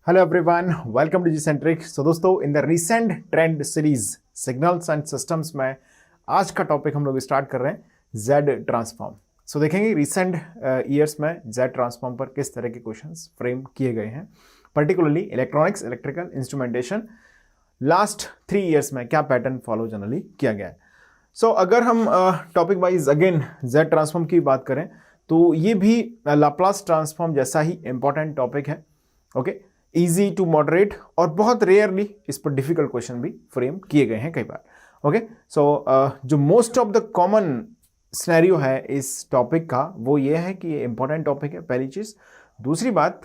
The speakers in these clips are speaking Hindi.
Hello everyone, welcome to G-Centric. So दोस्तों in the recent trend series signals and systems में आज का टॉपिक हम लोग स्टार्ट कर रहे हैं Z ट्रांसफॉर्म. सो देखेंगे रिसेंट ईयर्स में Z ट्रांसफॉर्म पर किस तरह के क्वेश्चंस फ्रेम किए गए हैं, particularly electronics, electrical, instrumentation last 3 years में क्या पैटर्न फॉलो जनरली किया गया है. सो अगर हम topic wise again Z transform की बात करें तो ये भी लाप्लास ट्रांसफॉर्म जैसा ही इंपॉर्टेंट टॉपिक है. ओके, इजी टू मॉडरेट और बहुत रेयरली इस पर डिफिकल्ट क्वेश्चन भी फ्रेम किए गए हैं कई बार. ओके, सो जो most of the common scenario है इस टॉपिक का वो ये है कि ये इंपॉर्टेंट टॉपिक है, पहली चीज़. दूसरी बात,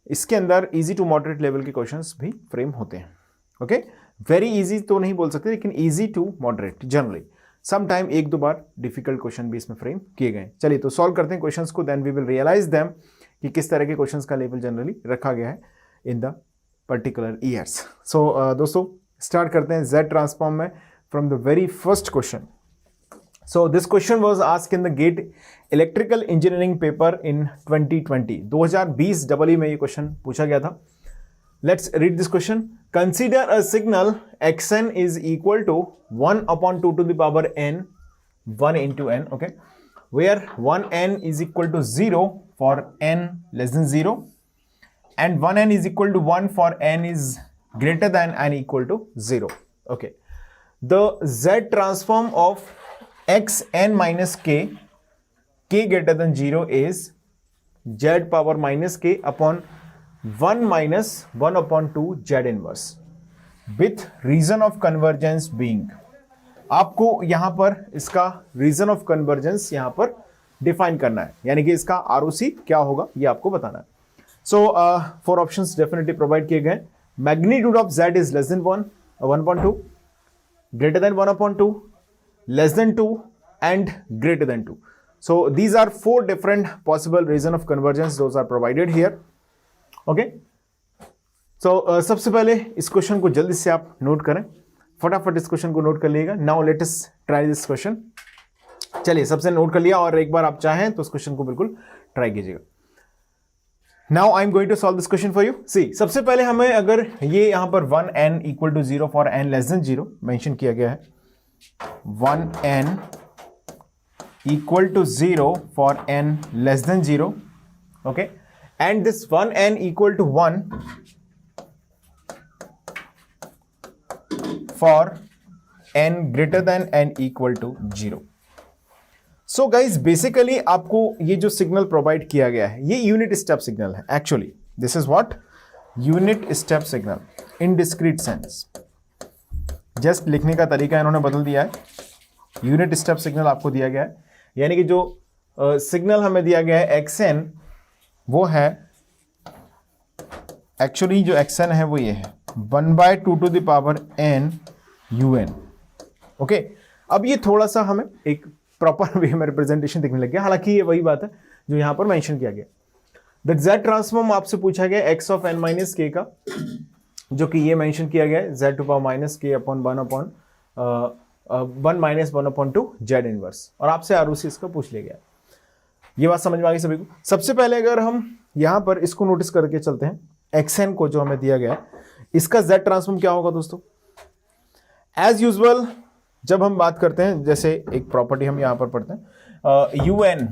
इसके अंदर इजी टू मॉडरेट लेवल के क्वेश्चंस भी फ्रेम होते हैं. ओके, वेरी इजी तो नहीं बोल सकते लेकिन easy to moderate generally. Some time 1-2 बार डिफिकल्ट क्वेश्चन भी इसमें फ्रेम किए गए हैं. चलिए तो सॉल्व करते हैं क्वेश्चंस को, then we will realise them कि किस तरह के क्वेश्चंस का लेवल जनरली रखा गया है in the particular years. So दोस्तों स्टार्ट करते हैं Z ट्रांसफॉर्म में from the very first question. So this question was asked in the GATE electrical engineering paper in 2020. 2020 double में ये क्वेश्चन पूछा गया था. Let's read this question. Consider a signal xn is equal to 1/2 to the power n 1 into n. Okay, where 1n is equal to 0 for n less than 0 and 1n is equal to 1 for n is greater than and equal to 0. Okay, the Z transform of xn minus k greater than 0 is z power minus k upon 1 minus 1/2 z inverse with reason of convergence being. आपको यहां पर इसका रीजन ऑफ कन्वर्जेंस यहां पर डिफाइन करना है, यानी कि इसका ROC क्या होगा ये आपको बताना है. So 4 options definitely provide किए गए. Magnitude of Z is less than 1/2, greater than 1/2, less than 2 and greater than 2. So these are 4 different possible reason of convergence. Those are provided here. Okay. So सबसे पहले इस क्वेश्चन को जल्दी से आप नोट करें, फटाफट इस क्वेश्चन को नोट कर लीजिएगा. Now let us try this question. चलिए सबसे नोट कर लिया और एक बार आप चाहें तो इस क्वेश्चन को बिल्कुल ट्राई कीजिएगा. Now I'm going to solve this question for you. See, सबसे पहले हमें अगर ये यहाँ पर 1n equal to 0 for n less than 0 mention किया गया है, 1n equal to 0 for n less than 0, okay, and this 1n equal to 1 for n greater than n equal to 0. So guys basically आपको ये जो सिग्नल प्रोवाइड किया गया है ये यूनिट स्टेप सिग्नल है. Actually this is what unit step signal in discrete sense. Just लिखने का तरीका इन्होंने बदल दिया है. यूनिट स्टेप सिग्नल आपको दिया गया है, यानी कि जो सिग्नल हमें दिया गया है xn वो है एक्चुअली जो xn है वो ये है 1/2 to the power n un. Okay, अब ये थोड़ा सा हमें एक प्रॉपर वे में रिप्रेजेंटेशन दिखने लग गया, हालांकि ये वही बात है जो यहां पर मेंशन किया गया. द Z ट्रांसफॉर्म आपसे पूछा गया x of n minus k का, जो कि ये मेंशन किया गया है z to power minus k upon 1 minus 1/2 z inverse, और आपसे ROC इसका पूछ लिया गया. ये बात समझ में आ गई सभी को. सबसे पहले अगर हम यहां पर इसको नोटिस करके चलते हैं, xn को जो हमें दिया गया है इसका Z ट्रांसफॉर्म क्या होगा दोस्तों. एज यूजुअल जब हम बात करते हैं, जैसे एक प्रॉपर्टी हम यहां पर पढ़ते हैं, UN,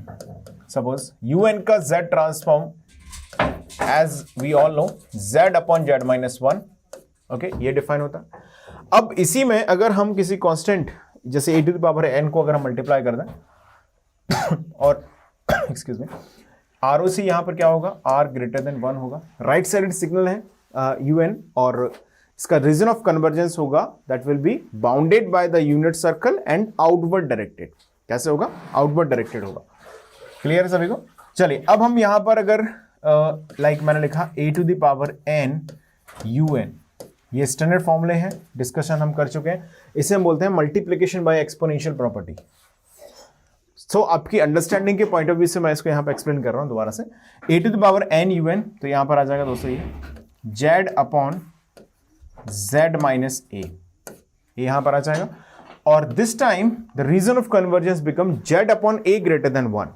सपोज UN का Z transform as we all know Z upon Z minus 1. Okay, ये डिफाइन होता है. अब इसी में अगर हम किसी कांस्टेंट जैसे a to the power n को अगर हम मल्टीप्लाई कर दें और एक्सक्यूज मी ROC यहां पर क्या होगा, R greater than 1 होगा. राइट साइड सिग्नल है UN और इसका रीजन ऑफ कन्वर्जेंस होगा that will be bounded by the unit circle and outward directed. कैसे होगा, आउटवर्ड डायरेक्टेड होगा. क्लियर है सभी को. चलिए अब हम यहां पर अगर लाइक मैंने लिखा a to the power n un, ये स्टैंडर्ड फॉर्मूले हैं, डिस्कशन हम कर चुके हैं. इसे हम बोलते हैं मल्टीप्लीकेशन बाय एक्सपोनेंशियल प्रॉपर्टी. सो आपकी अंडरस्टैंडिंग के पॉइंट ऑफ व्यू से मैं इसको यहां पर एक्सप्लेन कर रहा हूं दोबारा से. a to the power n un, तो यहां पर आ जाएगा दोस्तों ये z upon z minus a, यहां पर आ जाएगा. और this time the region of convergence become z upon a greater than 1.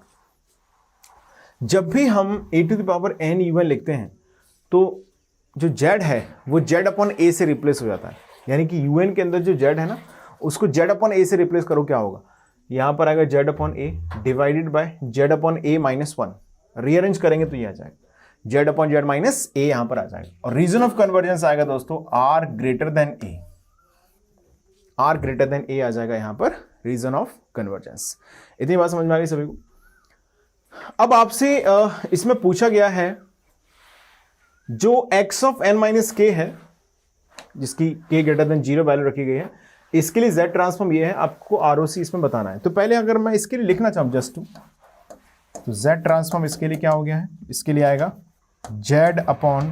जब भी हम a to the power n even लिखते हैं तो जो z है वो z अपॉन a से रिप्लेस हो जाता है, यानी कि un के अंदर जो z है ना उसको z अपॉन a से रिप्लेस करो, क्या होगा, यहाँ पर आएगा z upon a divided by z upon a minus 1, rearrange करेंगे तो ये आ जाएगा z upon z minus a, यहाँ पर आ जाएगा। और रीजन ऑफ कन्वर्जेंस आएगा दोस्तों r greater then a, r greater then a आ जाएगा यहाँ पर रीजन ऑफ कन्वर्जेंस। इतनी बात समझ में आ गई सभी को। अब आपसे इसमें पूछा गया है जो x of n minus k है, जिसकी k ग्रेटर देन 0 वैल्यू रखी गई है, इसके लिए z ट्रांसफॉर्म ये है, आपको ROC इसमें बताना है। तो पहले अगर मैं इसके लिए लिखना चाहूँ जस्ट तो z ट्रांसफॉर्म इसके लिए क्या हो गया है, इसके लिए आएगा z upon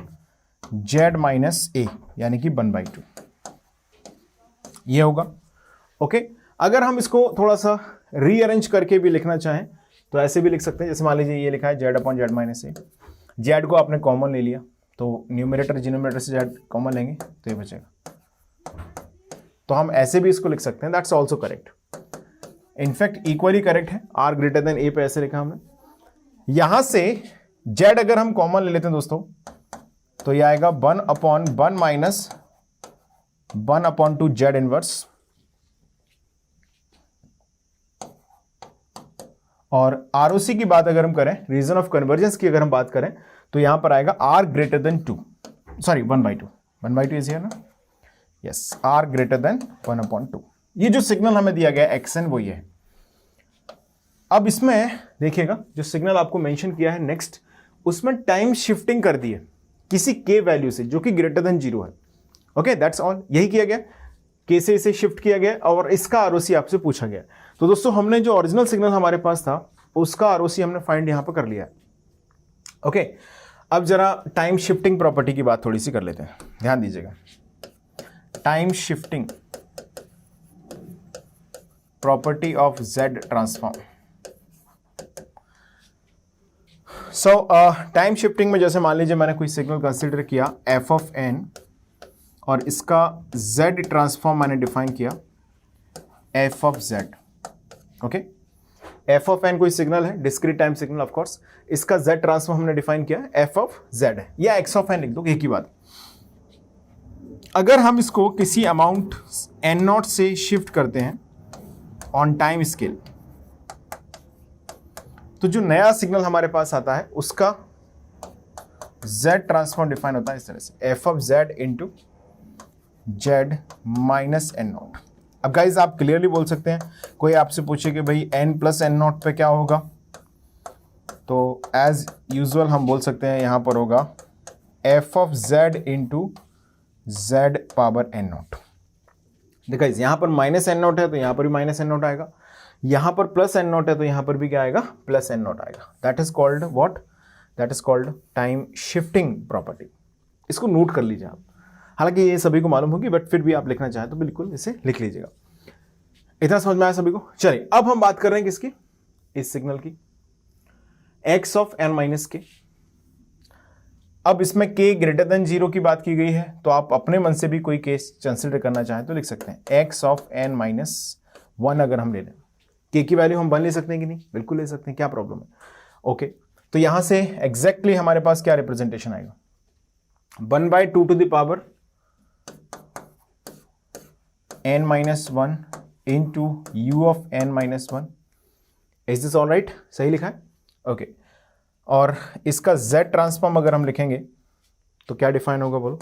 z minus a, यानी कि 1/2 ये होगा। ओके, अगर हम इसको थोड़ा सा रीअरेंज करके भी लिखना चाहें तो ऐसे भी लिख सकते हैं, जैसे मान लीजिए ये लिखा है z upon z minus a, z को आपने कॉमन ले लिया तो न्यूमरेटर डिनोमिनेटर से z कॉमन लेंगे तो ये बचेगा, तो हम ऐसे भी इसको लिख सकते हैं, that's also correct, in fact equally correct है। r ग्रेटर देन a पे ऐसे लिखा हमने। यहां से z अगर हम कॉमन ले लेते हैं दोस्तों तो ये आएगा 1 upon 1 minus 1 upon 2 z inverse, और ROC की बात अगर हम करें, रीजन ऑफ कन्वर्जेंस की अगर हम बात करें तो यहां पर आएगा r greater than 2, sorry 1/2, 1/2 is here ना, yes, r greater than 1 upon 2। ये जो सिग्नल हमें दिया गया xn वो ये है। अब इसमें देखिएगा जो सिग्नल आपको मेंशन किया है नेक्स्ट, उसमें टाइम शिफ्टिंग कर दी है किसी k वैल्यू से जो कि ग्रेटर देन 0 है। ओके, दैट्स ऑल, यही किया गया, k से इसे शिफ्ट किया गया और इसका ROC आपसे पूछा गया। तो दोस्तों हमने जो ओरिजिनल सिग्नल हमारे पास था उसका ROC हमने फाइंड यहां पर कर लिया है। ओके, अब जरा टाइम शिफ्टिंग प्रॉपर्टी की बात थोड़ी सी कर लेते हैं, ध्यान दीजिएगा। Time shifting property of Z transform. So time shifting में जैसे मान लीजिए मैंने कोई सिग्नल कंसिडर किया f ऑफ n और इसका Z ट्रांसफॉर्म मैंने डिफाइन किया f of z। Okay, f of n कोई सिग्नल है, discrete time signal of course, इसका z ट्रांसफॉर्म हमने डिफाइन किया f ऑफ z है, या x ऑफ n लिख दो, एक ही बात। अगर हम इसको किसी अमाउंट n0 से शिफ्ट करते हैं ऑन टाइम स्केल तो जो नया सिग्नल हमारे पास आता है उसका z ट्रांसफॉर्म डिफाइन होता है इस तरह से, f of z into z minus n0। अब गाइज आप क्लियरली बोल सकते हैं, कोई आपसे पूछे कि भाई n प्लस n0 पे क्या होगा, तो एज यूजुअल हम बोल सकते हैं यहां पर होगा f of z into z power n0। देखा, यहां पर माइनस n0 है तो यहां पर भी माइनस n0 आएगा, यहां पर प्लस n0 है तो यहां पर भी क्या आएगा, प्लस n0 आएगा। That is called what, that is called time shifting property. इसको नोट कर लीजिए आप, हालांकि ये सभी को मालूम होगी बट फिर भी आप लिखना चाहें तो बिल्कुल इसे लिख लीजिएगा। इतना समझ में आया सभी को? चलिए अब हम बात कर रहे हैं किसकी, इस सिग्नल की, x ऑफ n माइनस के। अब इसमें k ग्रेटर देन 0 की बात की गई है तो आप अपने मन से भी कोई केस कंसिडर करना चाहें तो लिख सकते हैं x ऑफ n माइनस 1। अगर हम ले लें k की वैल्यू हम 1 ले सकते हैं कि नहीं, बिल्कुल ले सकते हैं, क्या प्रॉब्लम है। ओके, तो यहां से एग्जैक्टली हमारे पास क्या रिप्रेजेंटेशन आएगा, 1/2 to the power n minus 1 into u of n minus 1। Is this all right, सही लिखा है? ओके, और इसका z ट्रांसफॉर्म अगर हम लिखेंगे तो क्या डिफाइन होगा बोलो,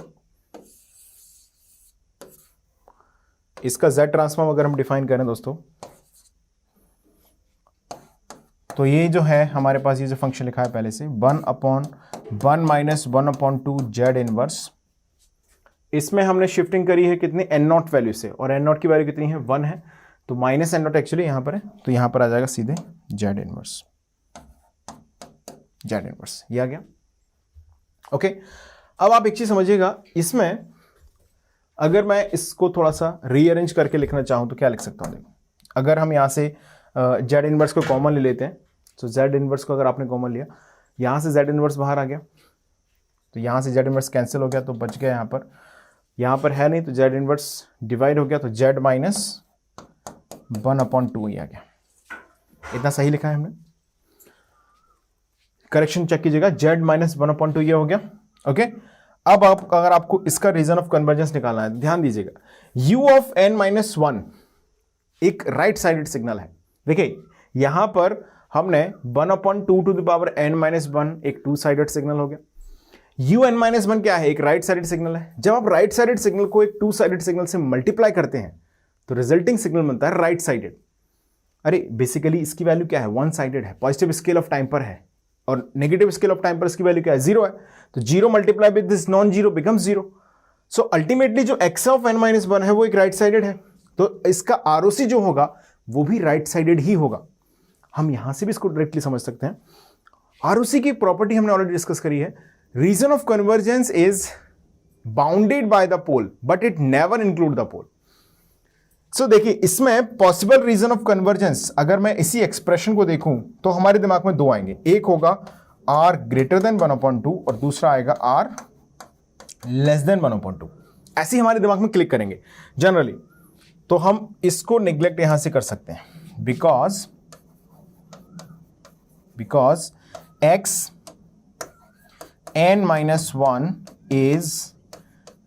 इसका z ट्रांसफॉर्म अगर हम डिफाइन करें दोस्तों तो ये जो है हमारे पास ये जो फंक्शन लिखा है पहले से 1 upon 1 minus 1 upon 2 z inverse, इसमें हमने शिफ्टिंग करी है कितनी, n0 वैल्यू से, और n0 की वैल्यू कितनी है, 1 है, तो माइनस n0 एक्चुअली यहां पर है, तो यहां पर आ जाएगा सीधे z इनवर्स, z इनवर्स ये आ गया। ओके, अब आप एक चीज समझिएगा, इसमें अगर मैं इसको थोड़ा सा रीअरेंज करके लिखना चाहूं तो क्या लिख सकता हूं, देखो अगर हम यहां से z इनवर्स को कॉमन ले लेते हैं, तो z इनवर्स को अगर आपने कॉमन लिया, यहां से z इनवर्स बाहर आ गया, तो यहां से z इनवर्स कैंसिल हो गया तो बच गया, यहां पर है नहीं तो z इनवर्स डिवाइड हो गया, तो z माइनस 1 अपॉन 2 ही आ गया। इतना सही लिखा है हमने, करेक्शन चेक कीजिएगा, z माइनस 1 अपॉन 2 ये हो गया। ओके, अब आप अगर आपको इसका रीजन ऑफ कन्वर्जेंस निकालना है, ध्यान दीजिएगा, u of n minus one एक राइट साइडेड सिग्नल है। देखिए यहां पर हमने 1/2 to the power n minus one एक टू साइडेड सिग्नल हो गया। un माइनस वन क्या है, एक राइट साइडेड सिग्नल है। जब आप राइट साइडेड सिग्नल को एक टू साइडेड सिग्नल से मल्टीप्लाई करते हैं तो रिजल्टिंग सिग्नल बनता है राइट साइडेड। अरे बेसिकली इसकी वैल्यू क्या है, वन साइडेड है, पॉजिटिव स्केल ऑफ टाइम पर है, और नेगेटिव स्केल ऑफ टाइम पर इसकी वैल्यू क्या है, जीरो है। तो zero multiply with this non zero becomes zero. So ultimately जो x of n minus one है वो एक राइट साइडेड है, तो इसका ROC जो होगा वो भी राइट साइडेड ही होगा। हम यहां से भी इसको डायरेक्टली समझ सकते हैं। ROC की प्रॉपर्टी हमने ऑलरेडी डिस्कस करी है, region of convergence is bounded by the pole but it never include the pole. So देखिए इसमें पॉसिबल रीजन ऑफ कन्वर्जेंस, अगर मैं इसी एक्सप्रेशन को देखूं तो हमारे दिमाग में दो आएंगे, एक होगा r ग्रेटर देन 1/2 और दूसरा आएगा r लेस देन 1/2। ऐसे ही हमारे दिमाग में क्लिक करेंगे जनरली। तो हम इसको निग्लेक्ट यहां से कर सकते हैं, because x n minus one is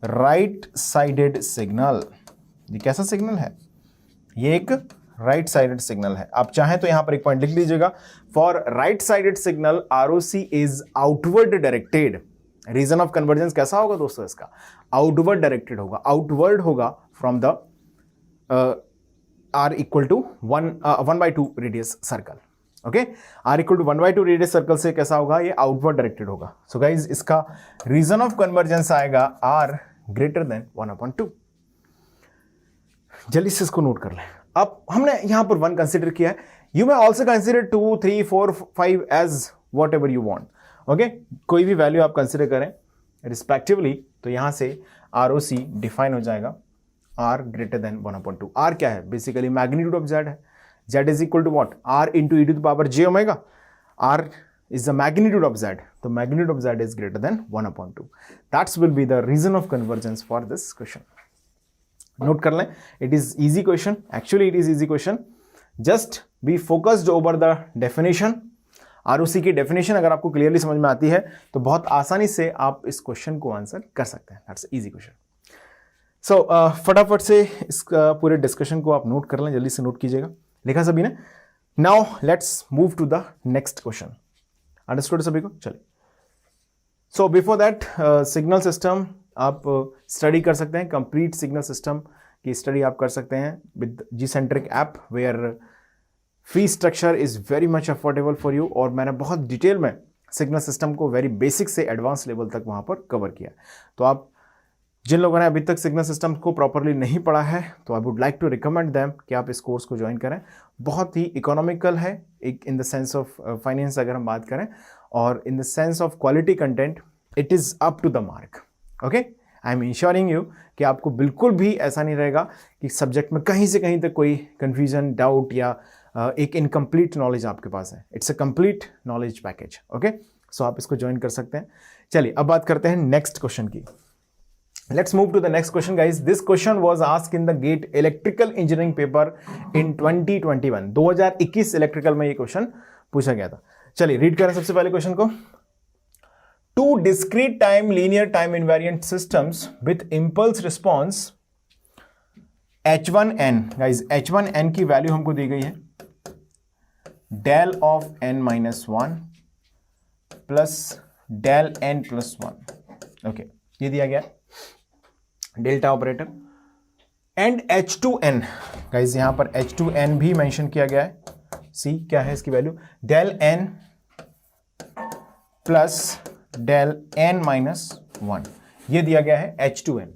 right sided signal. ये कैसा सिग्नल है, ये एक राइट साइडेड सिग्नल है। आप चाहें तो यहां पर एक पॉइंट लिख लीजिएगा, for right sided signal ROC is outward directed. Region of convergence कैसा होगा दोस्तों, इसका आउटवर्ड डायरेक्टेड होगा, आउटवर्ड होगा from the r equal to 1/2 radius circle. Okay, r equal to 1/2 radius circle से कैसा होगा, ये आउटवर्ड डायरेक्टेड होगा। सो गाइज इसका रीजन ऑफ कन्वर्जेंस आएगा r ग्रेटर देन 1/2। जल्दी से इसको नोट कर लें। अब हमने यहां पर 1 कंसीडर किया है, you may also consider 2, 3, 4, 5 as whatever you want. Okay, कोई भी वैल्यू आप कंसीडर करें रिस्पेक्टिवली, तो यहां से ROC डिफाइन हो जाएगा r ग्रेटर देन 1/2। r क्या है, बेसिकली मैग्नीट्यूड ऑफ z है। z is equal to what, r into e to the power j omega. r is the magnitude of z, तो magnitude of z is greater than 1/2। That will be the reason of convergence for this question। Note कर लें, it is easy question, actually it is easy question, just be focused over the definition. ROC की डेफिनेशन अगर आपको क्लियरली समझ में आती है तो बहुत आसानी से आप इस क्वेश्चन को आंसर कर सकते हैं। That's easy question. सो फटाफट से इस पूरे डिस्कशन को आप नोट कर लें, जल्दी से नोट कीजिएगा। लिखा सभी ने? Now let's move to the next question. Understood सभी को? चलिए, so before that signal system आप स्टडी कर सकते हैं, कंप्लीट सिग्नल सिस्टम की स्टडी आप कर सकते हैं with Gcentric app, where fee structure is very much affordable for you. और मैंने बहुत डिटेल में सिग्नल सिस्टम को वेरी बेसिक से एडवांस लेवल तक वहां पर कवर किया। तो आप जिन लोगों ने अभी तक सिग्नल सिस्टम को प्रॉपरली नहीं पढ़ा है तो I would like to recommend them कि आप इस कोर्स को ज्वाइन करें। बहुत ही इकोनॉमिकल है, एक in the sense of finance अगर हम बात करें, और in the sense of quality content it is up to the mark. Okay, I am insuring you कि आपको बिल्कुल भी ऐसा नहीं रहेगा कि सब्जेक्ट में कहीं से कहीं तक कोई कंफ्यूजन, डाउट या एक इनकम्प्लीट नॉलेज आपके पास है। It's a complete knowledge package. Okay, so आप इसको ज्वाइन कर सकते हैं। चलिए अब बात करते हैं नेक्स्ट क्वेश्चन की। Let's move to the next question, guys. This question was asked in the GATE electrical engineering paper in 2021. 2021 electrical में ये क्वेश्चन पूछा गया था। चलिए रीड करें सबसे पहले क्वेश्चन को। Two discrete time linear time invariant systems with impulse response h1n, guys h1n की वैल्यू हमको दी गई है del of n minus 1 plus del n plus 1। Okay, ये दिया गया delta operator. And h2n, guys यहां पर h2n भी मेंशन किया गया है। सी क्या है इसकी value, del n plus del n minus 1, ये दिया गया है h2n।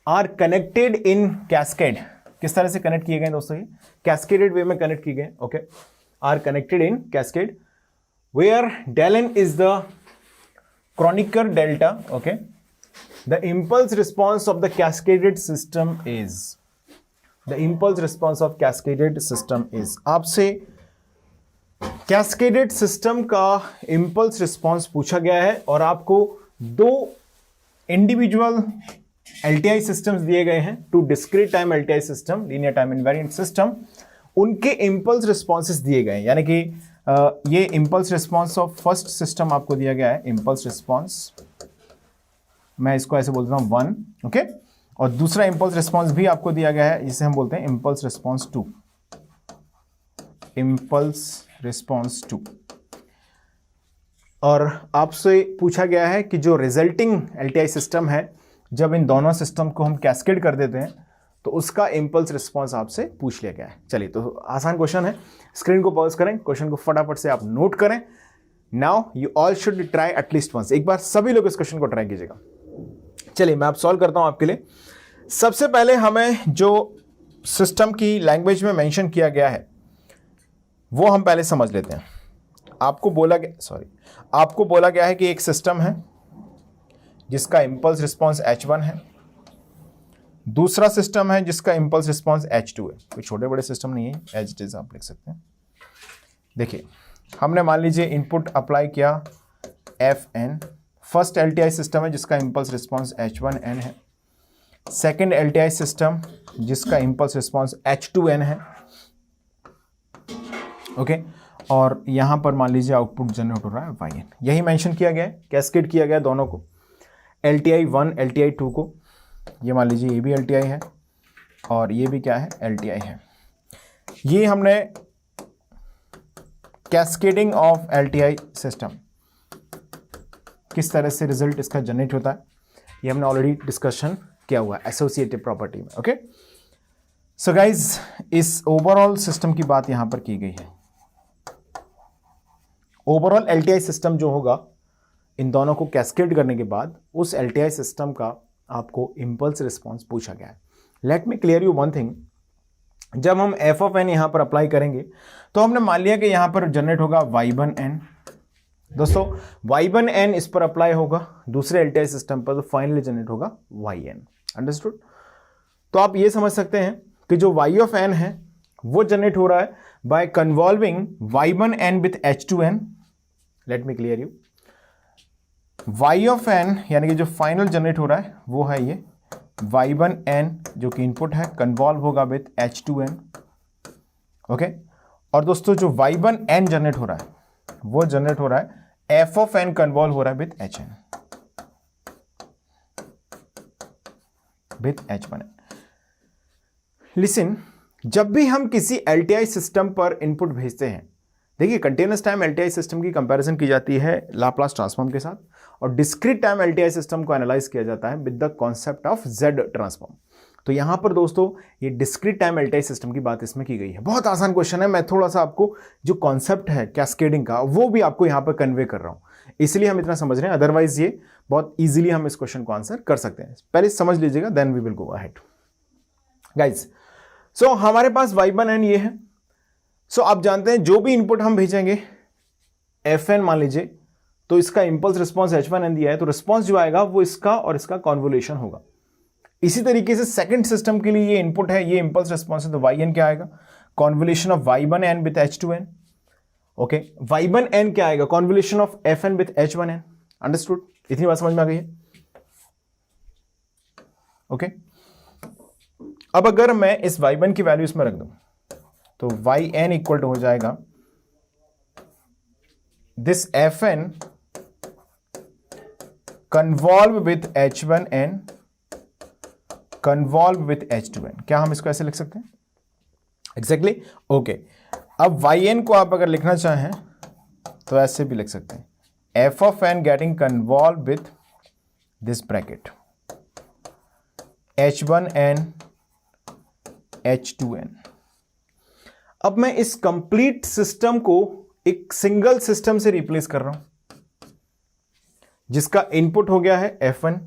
Are connected in cascade, किस तरह से कनेक्ट किए गए दोस्तों, ये कैस्केडेड वे में कनेक्ट किए गए। Okay, are connected in cascade where del n is the Kronecker delta। Okay, the impulse response of the cascaded system is, the impulse response of cascaded system is, आपसे कैस्केडेड सिस्टम का इंपल्स रिस्पॉन्स पूछा गया है और आपको दो इंडिविजुअल LTI सिस्टम्स दिए गए हैं, two discrete time LTI system, linear time invariant system, उनके इंपल्स रिस्पॉन्सेस दिए गए हैं। यानी कि ये impulse response of first system आपको दिया गया है, इंपल्स रिस्पॉन्स मैं इसको ऐसे बोलता हूँ 1, ओके। और दूसरा इम्पल्स रिस्पॉन्स भी आपको दिया गया है, जिसे हम बोलते हैं इम्पल्स रिस्पॉन्स 2, इम्पल्स रिस्पॉन्स 2। और आपसे पूछा गया है कि जो रिजल्टिंग एलटीआई सिस्टम है, जब इन दोनों सिस्टम को हम कैस्केड कर देते हैं तो उसका इम्पल्स रिस्पॉन्स आपसे पूछ लिया गया है। चलिए, तो आसान क्वेश्चन है, स्क्रीन को पॉज करें, क्वेश्चन को फटाफट से आप नोट करें। Now you all should try at least once, एक बार सभी लोग इस क्वेश्चन को ट्राई कीजिएगा। चलिए, मैं आप सॉल्व करता हूं आपके लिए। सबसे पहले हमें जो सिस्टम की लैंग्वेज में मेंशन किया गया है वो हम पहले समझ लेते हैं। आपको बोला गया है कि एक सिस्टम है जिसका इम्पल्स रिस्पॉन्स H1 है, दूसरा सिस्टम है जिसका इम्पल्स रिस्पॉन्स H2 है। कोई छोटे बड़े सिस्टम नहीं है, एज इट इज आप लिख सकते हैं। देखिए, हमने मान लीजिए इनपुट अप्लाई किया Fn, फर्स्ट एलटीआई सिस्टम है जिसका इम्पल्स रिस्पॉन्स H1n है, सेकेंड एलटीआई सिस्टम जिसका इम्पल्स रिस्पॉन्स H2n है, ओके। और यहां पर मान लीजिए आउटपुट जनरेट हो रहा है Yn, यही मेंशन किया गया है, कैस्केड किया गया दोनों को, LTI1 LTI2 को। ये मान लीजिए ये भी LTI है और ये भी क्या है, LTI है। ये हमने कैस्केडिंग ऑफ LTI सिस्टम, किस तरह से रिजल्ट इसका जनरेट होता है, ये हमने ऑलरेडी डिस्कशन किया हुआ है एसोसिएटिव प्रॉपर्टी में, ओके। सो गाइज, इस ओवरऑल सिस्टम की बात यहां पर की गई है। ओवरऑल LTI सिस्टम जो होगा, इन दोनों को कैस्केड करने के बाद उस LTI सिस्टम का आपको इम्पल्स रिस्पॉन्स पूछा गया है। Late me clear you one thing, जब हम f ऑफ n यहां पर अप्लाई करेंगे तो हमने मान लिया कि यहां पर जनरेट होगा y1n। दोस्तों, y1n इस पर अप्लाई होगा दूसरे LTI सिस्टम पर, तो फाइनली जनरेट होगा yn। अंडरस्टूड? तो आप ये समझ सकते हैं कि जो y ऑफ n है वो जनरेट हो रहा है by convolving y1n with H2n। Let me clear you, y of n यानी कि जो फाइनल जनरेट हो रहा है वो है ये y1n, जो कि इनपुट है, कन्वॉल्व होगा विथ H2n, ओके। और दोस्तों, जो y1n जनरेट हो रहा है वो जनरेट हो रहा है f ऑफ n कन्वॉल्व हो रहा है with hn, with h1n। Listen, जब भी हम किसी LTI सिस्टम पर इनपुट भेजते हैं, देखिए कंटीन्यूअस टाइम LTI सिस्टम की कंपैरिजन की जाती है लाप्लास ट्रांसफॉर्म के साथ, और डिस्क्रीट टाइम LTI सिस्टम को एनालाइज किया जाता है with the concept of Z transform. तो यहां पर दोस्तों ये डिस्क्रीट टाइम LTI सिस्टम की बात इसमें की गई है। बहुत आसान क्वेश्चन है, मैं थोड़ा सा आपको जो कॉन्सेप्ट है कैस्केडिंग का वो भी आपको यहां पर कन्वे कर रहा हूं, इसलिए हम इतना समझ रहे हैं, अदरवाइज ये बहुत ईजिली हम इस क्वेश्चन को आंसर कर सकते हैं। पहले समझ लीजिएगा, then we will go ahead guys. So हमारे पास y1n ये है। सो आप जानते हैं जो भी इनपुट हम भेजेंगे Fn मान लीजिए, तो इसका इंपल्स रिस्पॉन्स H1n दिया है, तो रिस्पॉन्स जो आएगा वो इसका और इसका कॉन्वोल्यूशन होगा। इसी तरीके से सेकंड सिस्टम के लिए ये इनपुट है, ये इंपल्स रिस्पॉन्स है, तो yn क्या आएगा, convolution of y1n with H2n, okay. y1n क्या आएगा, convolution of Fn with H1n। Understood? इतनी बात समझ में आ गई है, ओके। अब अगर मैं इस y1 की वैल्यू इसमें रख दूं तो yn इक्वल टू हो जाएगा this Fn convolve with H1n convolve with H2n। क्या हम इसको ऐसे लिख सकते हैं? Exactly, okay. अब yn को आप अगर लिखना चाहें तो ऐसे भी लिख सकते हैं, f of n getting convolve with this bracket H1n H2n। अब मैं इस कंप्लीट सिस्टम को एक सिंगल सिस्टम से रिप्लेस कर रहा हूं, जिसका इनपुट हो गया है F1,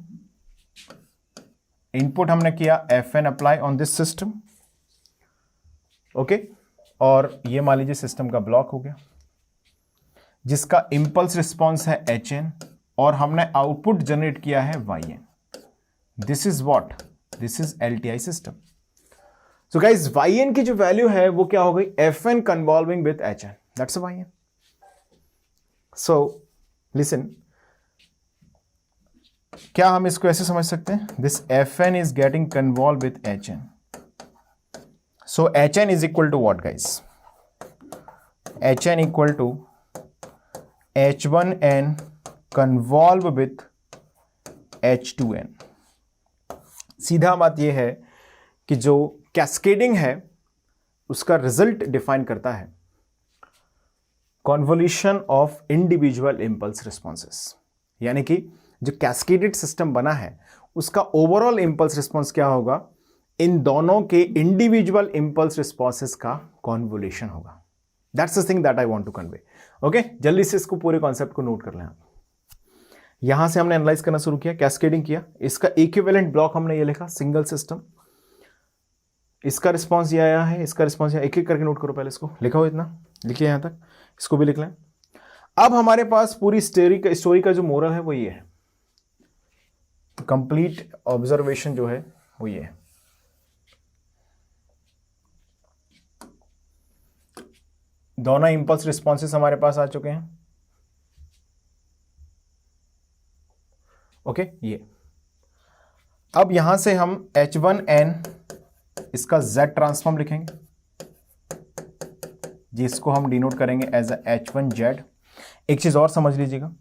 इनपुट हमने किया Fn apply on this system, okay. और ये मान लीजिए सिस्टम का ब्लॉक हो गया, जिसका इंपल्स रिस्पॉन्स है Hn, और हमने आउटपुट जनरेट किया है Yn। This is what, this is LTI system. So guys, Yn की जो वैल्यू है वो क्या हो गई, Fn convolving with Hn, that's Yn। So listen, क्या हम इसको ऐसे समझ सकते हैं, this Fn is getting convolve with Hn, so Hn is equal to what guys, Hn equal to H1n convolve with H2n। सीधा बात यह है कि जो कैस्केडिंग है उसका रिजल्ट डिफाइन करता है convolution of individual impulse responses, यानी कि जो कैस्केडेड सिस्टम बना है उसका ओवरऑल इंपल्स रिस्पॉन्स क्या होगा, इन दोनों के इंडिविजुअल इंपल्स रिस्पॉन्सेस का कॉन्वोल्यूशन होगा। That's the thing that I want to convey. Okay, जल्दी से इसको पूरे कॉन्सेप्ट को नोट कर लें आप। यहां से हमने एनालाइज करना शुरू किया, कैस्केडिंग किया, इसका इक्विवेलेंट ब्लॉक हमने ये लिखा सिंगल सिस्टम, इसका रिस्पॉन्स ये आया है, इसका रिस्पॉन्स एक एक करके नोट करो, पहले इसको लिखा हो, इतना लिखिए यहां तक, इसको भी लिख लें। अब हमारे पास पूरी स्टोरी का जो मोरल है वो ये है, कंप्लीट ऑब्जर्वेशन जो है वो ये है। दोनों इंपल्स रिस्पॉन्सेस हमारे पास आ चुके हैं। ओके, ये अब यहां से हम H1n इसका Z ट्रांसफॉर्म लिखेंगे, जिसको हम डिनोट करेंगे एज H1Z। एक चीज और समझ लीजिएगा,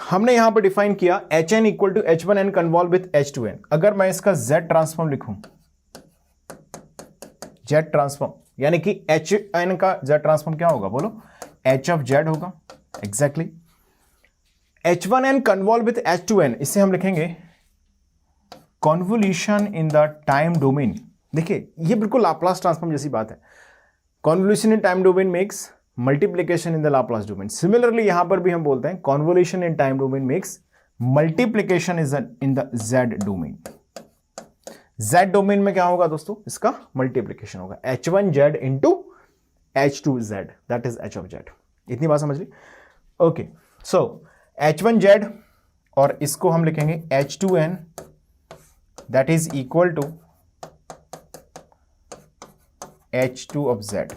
हमने यहां पर डिफाइन किया Hn equal to H1n convolve with H2n। अगर मैं इसका Z ट्रांसफॉर्म लिखूं, Z ट्रांसफॉर्म यानी कि Hn का Z ट्रांसफॉर्म क्या होगा, बोलो, H ऑफ Z होगा। Exactly H1n convolve with H2n, इसे हम लिखेंगे convolution in the time domain. देखिए ये बिल्कुल लाप्लास ट्रांसफॉर्म जैसी बात है। Convolution in time domain makes multiplication in the Laplace domain. Similarly यहां पर भी हम बोलते हैं convolution in time domain makes multiplication is in the Z domain. Z domain में क्या होगा दोस्तों, इसका मल्टीप्लीकेशन होगा, H1Z into H2Z, that is H of Z। इतनी बात समझ ली। ओके, सो H1Z और इसको हम लिखेंगे H2n, that is equal to H2 of Z।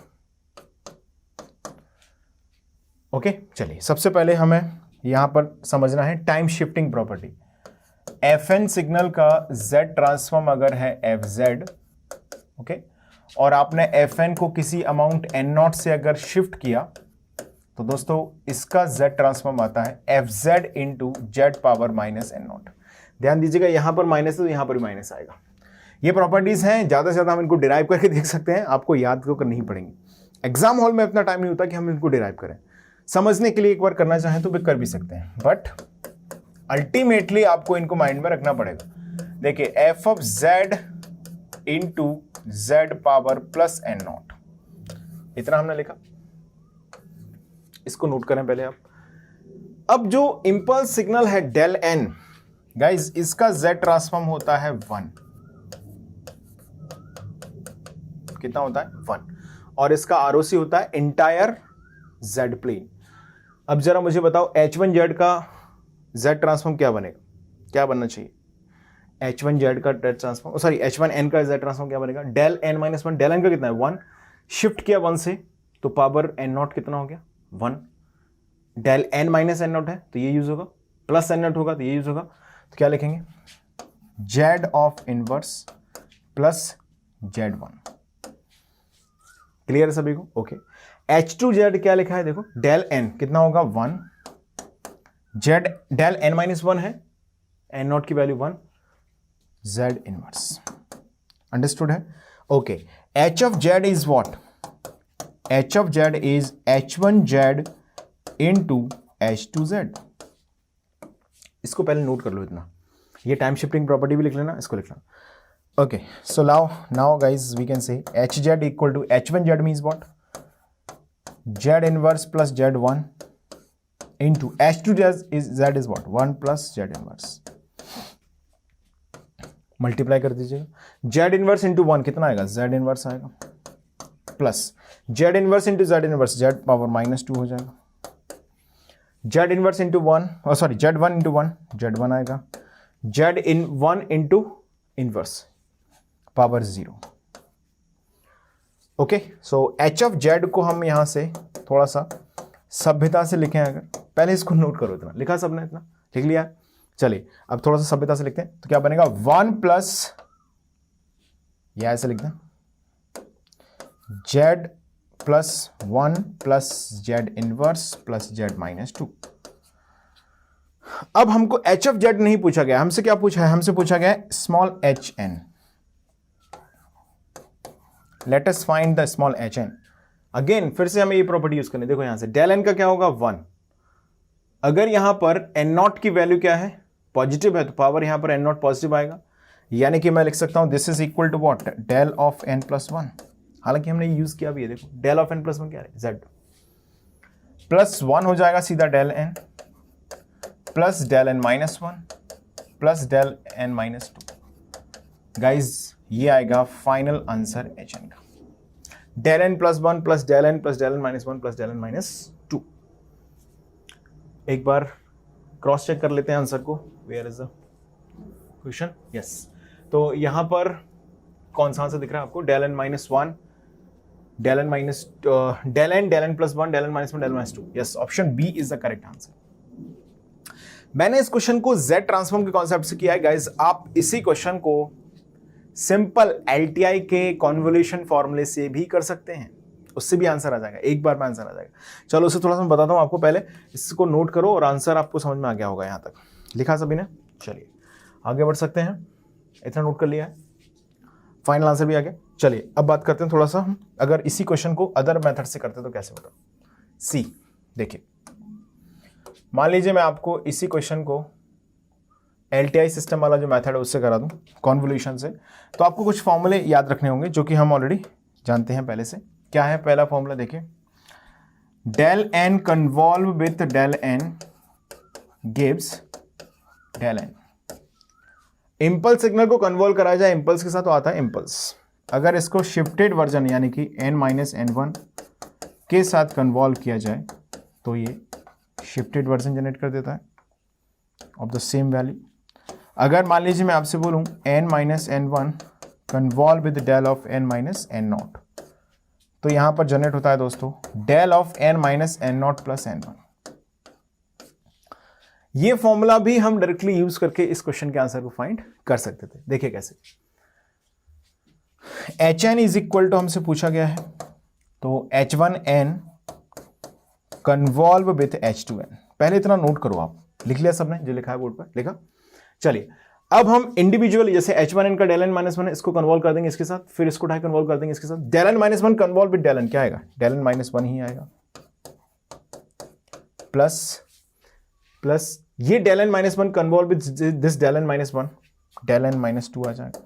Okay, चलिए सबसे पहले हमें यहां पर समझना है time shifting property. Fn signal का Z ट्रांसफॉर्म अगर है Fz, ओके, और आपने Fn को किसी अमाउंट n0 से अगर शिफ्ट किया तो दोस्तों इसका Z ट्रांसफॉर्म आता है Fz into Z power minus n0। ध्यान दीजिएगा यहां पर माइनस है तो यहां पर भी माइनस आएगा। ये प्रॉपर्टीज हैं, ज्यादा से ज्यादा हम इनको डिराइव करके देख सकते हैं, आपको याद तो करनी ही पड़ेंगी। एग्जाम हॉल में इतना टाइम नहीं होता कि हम इनको डिराइव करें। समझने के लिए एक बार करना चाहें तो भी कर भी सकते हैं, बट अल्टीमेटली आपको इनको माइंड में रखना पड़ेगा। देखिए f of z into Z power plus n0, इतना हमने लिखा, इसको नोट करें पहले आप। अब जो इंपल्स सिग्नल है डेल n, गाइज इसका Z ट्रांसफॉर्म होता है 1। कितना होता है, 1, और इसका ROC होता है इंटायर Z प्लेन। अब जरा मुझे बताओ H1Z का Z ट्रांसफॉर्म क्या बनेगा, क्या बनना चाहिए, H1Z का Z ट्रांसफॉर्म, सॉरी H1n का Z ट्रांसफॉर्म क्या बनेगा, del n minus 1। Del n का कितना है, 1, शिफ्ट किया 1 से तो पावर n0 कितना हो गया, 1। डेल n माइनस n0 है तो ये यूज होगा, प्लस n0 होगा तो ये यूज होगा। तो क्या लिखेंगे, Z of inverse plus Z1। Clear है सभी को, ओके। H2Z क्या लिखा है, देखो डेल n कितना होगा, 1, Z डेल n माइनस 1 है, n0 की वैल्यू 1, Z इनवर्स। अंडरस्टूड है, okay. H of Z is what, H of Z is H1Z into H2Z। इसको पहले नोट कर लो इतना, ये टाइम शिफ्टिंग प्रॉपर्टी भी लिख लेना, इसको लिखना। Okay, so now guys we can say Hz equal to H1Z means what? Z inverse plus Z1 into H2Z is what? 1 plus Z inverse. Multiply कर दीजिएगा, Z इनवर्स इंटू 1 कितना आएगा, Z इनवर्स आएगा, plus Z inverse into Z inverse, Z power minus 2 हो जाएगा, Z inverse into 1, sorry Z1 into 1, Z1 आएगा, Z in 1 into inverse power 0। Okay, so H of Z को हम यहां से थोड़ा सा सभ्यता से लिखें, अगर पहले इसको नोट करो, इतना लिखा सबने, इतना लिख लिया। चलिए अब थोड़ा सा सभ्यता से लिखते हैं, तो क्या बनेगा, 1 प्लस, या ऐसे लिखते हैं Z plus 1 plus Z inverse plus Z minus 2। अब हमको एच ऑफ जेड नहीं पूछा गया, हमसे क्या पूछा है, हमसे पूछा गया है small h n. Let us find the small h n. Again फिर से हमें ये प्रॉपर्टी यूज करनी है। देखो यहां से डेल एन का क्या होगा 1। अगर यहां पर एन नॉट की वैल्यू क्या है, पॉजिटिव है, तो पावर यहां पर एन नॉट पॉजिटिव आएगा, यानी कि मैं लिख सकता हूं this is equal to what, del of n plus 1। हालांकि हमने यूज किया भी है, देखो डेल ऑफ एन प्लस 1 क्या है, जेड प्लस 1 हो जाएगा सीधा del n plus del n minus 1 plus del n minus 2। Guys ये आएगा फाइनल आंसर एच एन का, del n plus 1 plus del n minus 1 plus del n minus 2। एक बार क्रॉस चेक कर लेते हैं आंसर को, where is the question. Yes, तो यहां पर कौन सा आंसर दिख रहा है आपको, del n minus 1, del n minus del n plus 1, del n minus 1, del minus 2। Yes, option B is the correct answer. मैंने इस क्वेश्चन को Z ट्रांसफॉर्म के कॉन्सेप्ट से किया है गाइस। आप इसी क्वेश्चन को सिंपल LTI के कॉन्वोल्यूशन फॉर्मूले से भी कर सकते हैं, उससे भी आंसर आ जाएगा, एक बार में आंसर आ जाएगा। चलो उसे थोड़ा सा मैं बताता हूं आपको, पहले इसको नोट करो और आंसर आपको समझ में आ गया होगा। यहां तक लिखा सभी ने, चलिए आगे बढ़ सकते हैं। इतना नोट कर लिया है, फाइनल आंसर भी आ गया। चलिए अब बात करते हैं थोड़ा सा हम अगर इसी क्वेश्चन को अदर मेथड से करते तो कैसे होता। सी देखिए, मान लीजिए मैं आपको इसी क्वेश्चन को LTI सिस्टम वाला जो मेथड है उससे करा दूं, कॉन्वोल्यूशन से, तो आपको कुछ फॉर्मूले याद रखने होंगे जो कि हम ऑलरेडी जानते हैं पहले से। क्या है पहला फॉर्मूला, देखिए del n convolve with del n gives del n. Impulse signal को कन्वॉल्व कराया जाए इंपल्स के साथ तो आता है इम्पल्स। अगर इसको शिफ्टेड वर्जन यानी कि n माइनस n1 के साथ कन्वॉल्व किया जाए तो ये शिफ्टेड वर्जन जनरेट कर देता है ऑफ द सेम वैल्यू। अगर मान लीजिए मैं आपसे बोलूं n minus n1 convolve with del of n minus n0, तो यहां पर जनरेट होता है दोस्तों del of n minus n0 plus n1। ये फॉर्मूला भी हम डायरेक्टली यूज करके इस क्वेश्चन के आंसर को फाइंड कर सकते थे। देखिए कैसे, hn इज इक्वल टू हमसे पूछा गया है, तो h1n कन्वॉल्व विथ h2n। पहले इतना नोट करो, आप लिख लिया सबने जो लिखा है बोर्ड पर, लिखा। चलिए अब हम इंडिविजुअल जैसे h1n का डेल एन माइनस 1 इसको कन्वॉल्व कर देंगे इसके साथ, फिर इसको उठाए कन्वॉल्व कर देंगे इसके साथ। Del n minus 1 convolve with del n क्या आएगा, डेल एन माइनस 1 ही आएगा, प्लस ये del n minus 1 convolve with this del n minus 1, del n minus 2 आ जाएगा,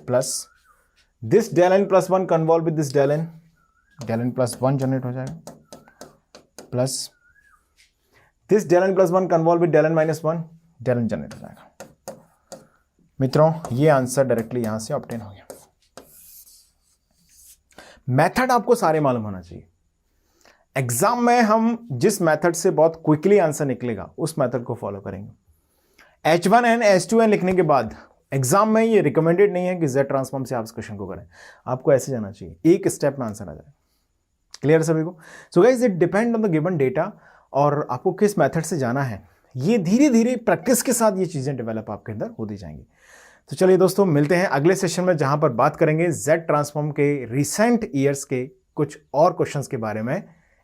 plus this del n plus 1 convolve with this del n plus 1 generate हो जाएगा, plus this del n plus 1 convolve with del n minus 1, del n generate हो जाएगा। मित्रों ये आंसर डायरेक्टली यहां से ऑब्टेन हो गया। मेथड आपको सारे मालूम होना चाहिए। एग्जाम में हम जिस मेथड से बहुत क्विकली आंसर निकलेगा उस मेथड को फॉलो करेंगे। H1n H2n लिखने के बाद एग्जाम में ये रिकमेंडेड नहीं है कि Z ट्रांसफॉर्म से आप इस क्वेश्चन को करें, आपको ऐसे जाना चाहिए, एक स्टेप में आंसर आ जाए। क्लियर सभी को? So guys it depend on the given data और आपको किस मेथड से जाना है, ये धीरे धीरे प्रैक्टिस के साथ ये चीजें डेवलप आपके अंदर होती जाएंगी। तो चलिए दोस्तों मिलते हैं अगले सेशन में जहां पर बात करेंगे Z ट्रांसफॉर्म के रिसेंट ईयर्स के कुछ और क्वेश्चंस के बारे में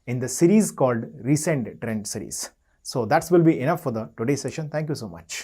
in the series called Recent Trend Series. So that will be enough for the today's session. Thank you so much.